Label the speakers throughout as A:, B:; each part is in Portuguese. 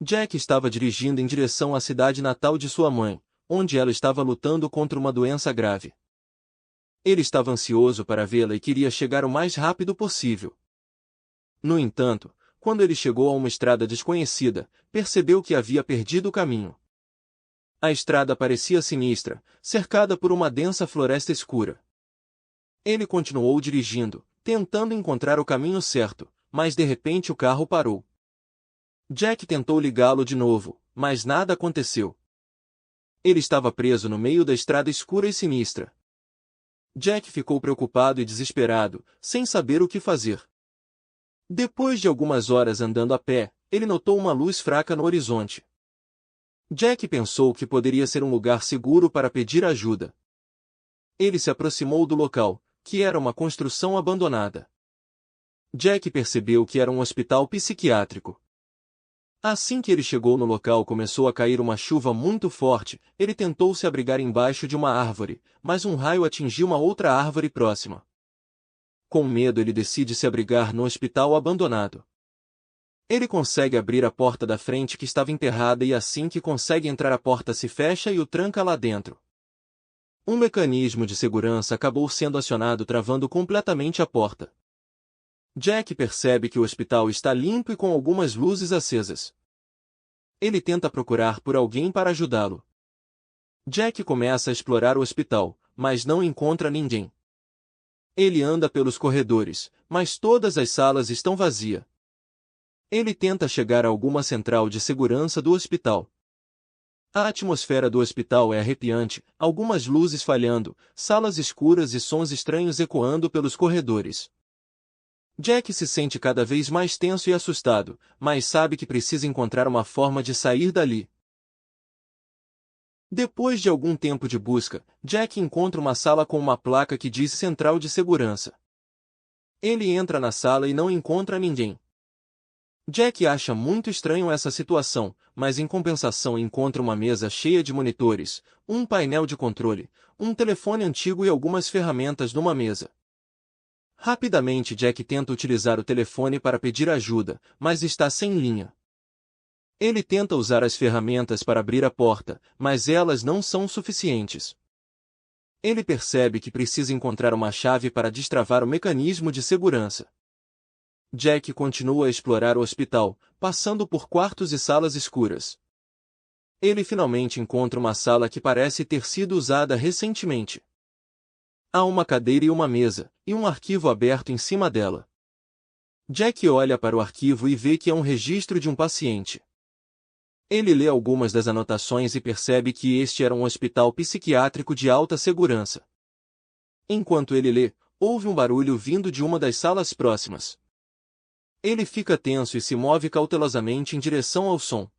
A: Jack estava dirigindo em direção à cidade natal de sua mãe, onde ela estava lutando contra uma doença grave. Ele estava ansioso para vê-la e queria chegar o mais rápido possível. No entanto, quando ele chegou a uma estrada desconhecida, percebeu que havia perdido o caminho. A estrada parecia sinistra, cercada por uma densa floresta escura. Ele continuou dirigindo, tentando encontrar o caminho certo, mas de repente o carro parou. Jack tentou ligá-lo de novo, mas nada aconteceu. Ele estava preso no meio da estrada escura e sinistra. Jack ficou preocupado e desesperado, sem saber o que fazer. Depois de algumas horas andando a pé, ele notou uma luz fraca no horizonte. Jack pensou que poderia ser um lugar seguro para pedir ajuda. Ele se aproximou do local, que era uma construção abandonada. Jack percebeu que era um hospital psiquiátrico. Assim que ele chegou no local, começou a cair uma chuva muito forte. Ele tentou se abrigar embaixo de uma árvore, mas um raio atingiu uma outra árvore próxima. Com medo, ele decide se abrigar no hospital abandonado. Ele consegue abrir a porta da frente que estava enterrada e assim que consegue entrar, a porta se fecha e o tranca lá dentro. Um mecanismo de segurança acabou sendo acionado, travando completamente a porta. Jack percebe que o hospital está limpo e com algumas luzes acesas. Ele tenta procurar por alguém para ajudá-lo. Jack começa a explorar o hospital, mas não encontra ninguém. Ele anda pelos corredores, mas todas as salas estão vazias. Ele tenta chegar a alguma central de segurança do hospital. A atmosfera do hospital é arrepiante, algumas luzes falhando, salas escuras e sons estranhos ecoando pelos corredores. Jack se sente cada vez mais tenso e assustado, mas sabe que precisa encontrar uma forma de sair dali. Depois de algum tempo de busca, Jack encontra uma sala com uma placa que diz Central de Segurança. Ele entra na sala e não encontra ninguém. Jack acha muito estranho essa situação, mas em compensação encontra uma mesa cheia de monitores, um painel de controle, um telefone antigo e algumas ferramentas numa mesa. Rapidamente Jack tenta utilizar o telefone para pedir ajuda, mas está sem linha. Ele tenta usar as ferramentas para abrir a porta, mas elas não são suficientes. Ele percebe que precisa encontrar uma chave para destravar o mecanismo de segurança. Jack continua a explorar o hospital, passando por quartos e salas escuras. Ele finalmente encontra uma sala que parece ter sido usada recentemente. Há uma cadeira e uma mesa, e um arquivo aberto em cima dela. Jack olha para o arquivo e vê que é um registro de um paciente. Ele lê algumas das anotações e percebe que este era um hospital psiquiátrico de alta segurança. Enquanto ele lê, ouve um barulho vindo de uma das salas próximas. Ele fica tenso e se move cautelosamente em direção ao som.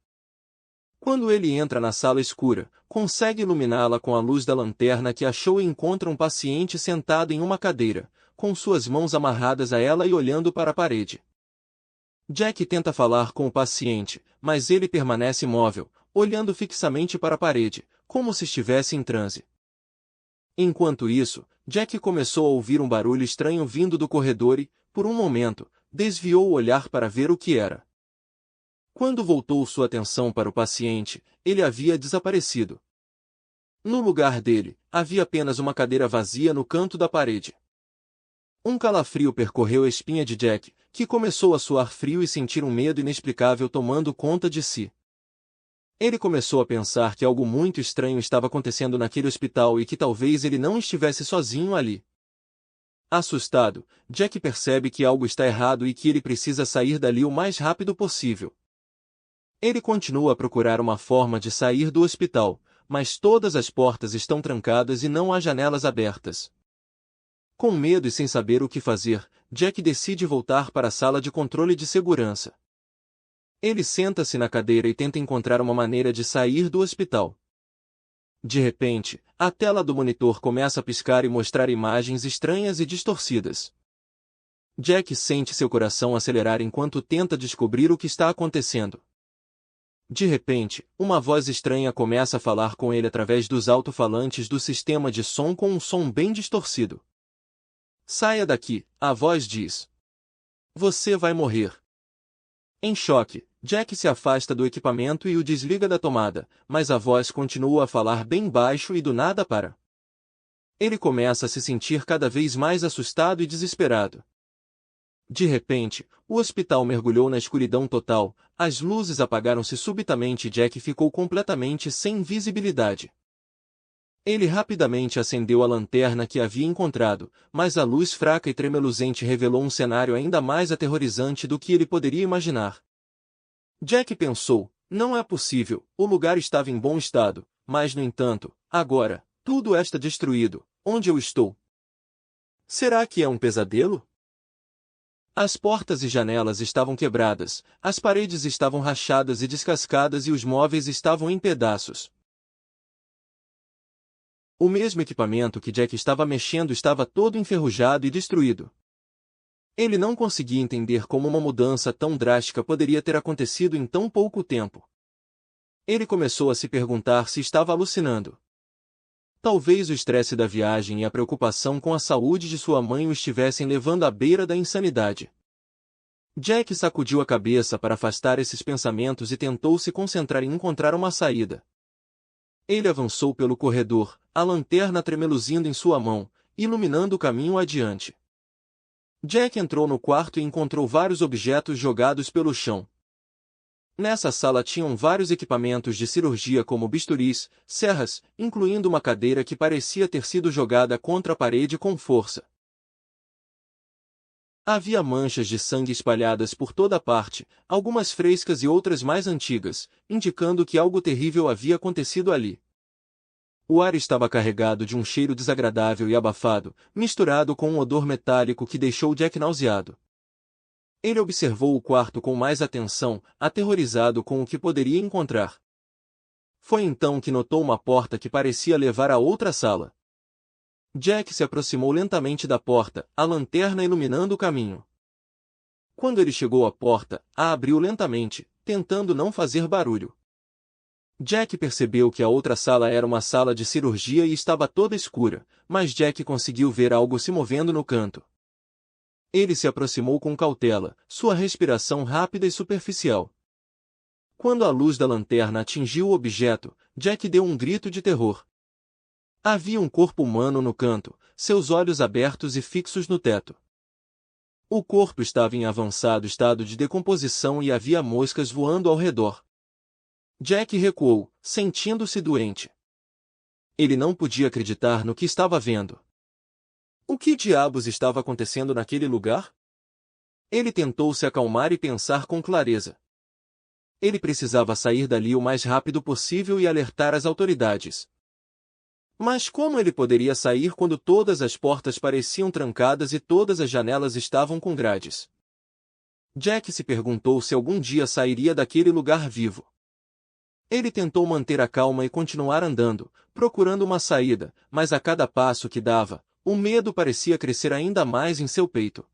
A: Quando ele entra na sala escura, consegue iluminá-la com a luz da lanterna que achou e encontra um paciente sentado em uma cadeira, com suas mãos amarradas a ela e olhando para a parede. Jack tenta falar com o paciente, mas ele permanece imóvel, olhando fixamente para a parede, como se estivesse em transe. Enquanto isso, Jack começou a ouvir um barulho estranho vindo do corredor e, por um momento, desviou o olhar para ver o que era. Quando voltou sua atenção para o paciente, ele havia desaparecido. No lugar dele, havia apenas uma cadeira vazia no canto da parede. Um calafrio percorreu a espinha de Jack, que começou a suar frio e sentir um medo inexplicável tomando conta de si. Ele começou a pensar que algo muito estranho estava acontecendo naquele hospital e que talvez ele não estivesse sozinho ali. Assustado, Jack percebe que algo está errado e que ele precisa sair dali o mais rápido possível. Ele continua a procurar uma forma de sair do hospital, mas todas as portas estão trancadas e não há janelas abertas. Com medo e sem saber o que fazer, Jack decide voltar para a sala de controle de segurança. Ele senta-se na cadeira e tenta encontrar uma maneira de sair do hospital. De repente, a tela do monitor começa a piscar e mostrar imagens estranhas e distorcidas. Jack sente seu coração acelerar enquanto tenta descobrir o que está acontecendo. De repente, uma voz estranha começa a falar com ele através dos alto-falantes do sistema de som com um som bem distorcido. Saia daqui, a voz diz. Você vai morrer. Em choque, Jack se afasta do equipamento e o desliga da tomada, mas a voz continua a falar bem baixo e do nada para. Ele começa a se sentir cada vez mais assustado e desesperado. De repente, o hospital mergulhou na escuridão total, as luzes apagaram-se subitamente e Jack ficou completamente sem visibilidade. Ele rapidamente acendeu a lanterna que havia encontrado, mas a luz fraca e tremeluzente revelou um cenário ainda mais aterrorizante do que ele poderia imaginar. Jack pensou, não é possível, o lugar estava em bom estado, mas no entanto, agora, tudo está destruído, onde eu estou? Será que é um pesadelo? As portas e janelas estavam quebradas, as paredes estavam rachadas e descascadas e os móveis estavam em pedaços. O mesmo equipamento que Jack estava mexendo estava todo enferrujado e destruído. Ele não conseguia entender como uma mudança tão drástica poderia ter acontecido em tão pouco tempo. Ele começou a se perguntar se estava alucinando. Talvez o estresse da viagem e a preocupação com a saúde de sua mãe o estivessem levando à beira da insanidade. Jack sacudiu a cabeça para afastar esses pensamentos e tentou se concentrar em encontrar uma saída. Ele avançou pelo corredor, a lanterna tremeluzindo em sua mão, iluminando o caminho adiante. Jack entrou no quarto e encontrou vários objetos jogados pelo chão. Nessa sala tinham vários equipamentos de cirurgia como bisturis, serras, incluindo uma cadeira que parecia ter sido jogada contra a parede com força. Havia manchas de sangue espalhadas por toda parte, algumas frescas e outras mais antigas, indicando que algo terrível havia acontecido ali. O ar estava carregado de um cheiro desagradável e abafado, misturado com um odor metálico que deixou Jack nauseado. Ele observou o quarto com mais atenção, aterrorizado com o que poderia encontrar. Foi então que notou uma porta que parecia levar a outra sala. Jack se aproximou lentamente da porta, a lanterna iluminando o caminho. Quando ele chegou à porta, a abriu lentamente, tentando não fazer barulho. Jack percebeu que a outra sala era uma sala de cirurgia e estava toda escura, mas Jack conseguiu ver algo se movendo no canto. Ele se aproximou com cautela, sua respiração rápida e superficial. Quando a luz da lanterna atingiu o objeto, Jack deu um grito de terror. Havia um corpo humano no canto, seus olhos abertos e fixos no teto. O corpo estava em avançado estado de decomposição e havia moscas voando ao redor. Jack recuou, sentindo-se doente. Ele não podia acreditar no que estava vendo. O que diabos estava acontecendo naquele lugar? Ele tentou se acalmar e pensar com clareza. Ele precisava sair dali o mais rápido possível e alertar as autoridades. Mas como ele poderia sair quando todas as portas pareciam trancadas e todas as janelas estavam com grades? Jack se perguntou se algum dia sairia daquele lugar vivo. Ele tentou manter a calma e continuar andando, procurando uma saída, mas a cada passo que dava, o medo parecia crescer ainda mais em seu peito.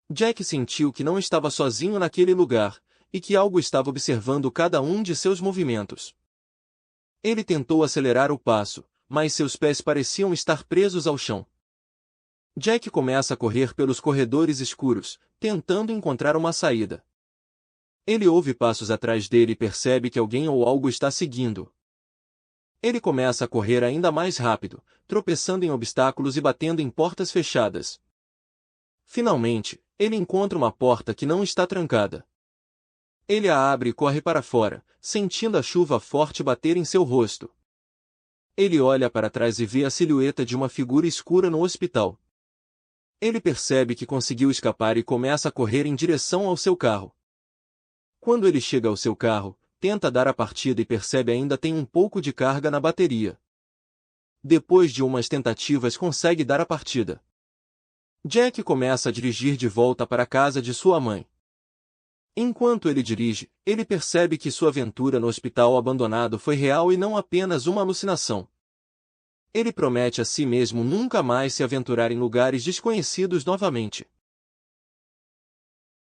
A: Jack sentiu que não estava sozinho naquele lugar, e que algo estava observando cada um de seus movimentos. Ele tentou acelerar o passo, mas seus pés pareciam estar presos ao chão. Jack começa a correr pelos corredores escuros, tentando encontrar uma saída. Ele ouve passos atrás dele e percebe que alguém ou algo está seguindo. Ele começa a correr ainda mais rápido, tropeçando em obstáculos e batendo em portas fechadas. Finalmente, ele encontra uma porta que não está trancada. Ele a abre e corre para fora, sentindo a chuva forte bater em seu rosto. Ele olha para trás e vê a silhueta de uma figura escura no hospital. Ele percebe que conseguiu escapar e começa a correr em direção ao seu carro. Quando ele chega ao seu carro, tenta dar a partida e percebe ainda tem um pouco de carga na bateria. Depois de umas tentativas consegue dar a partida. Jack começa a dirigir de volta para a casa de sua mãe. Enquanto ele dirige, ele percebe que sua aventura no hospital abandonado foi real e não apenas uma alucinação. Ele promete a si mesmo nunca mais se aventurar em lugares desconhecidos novamente.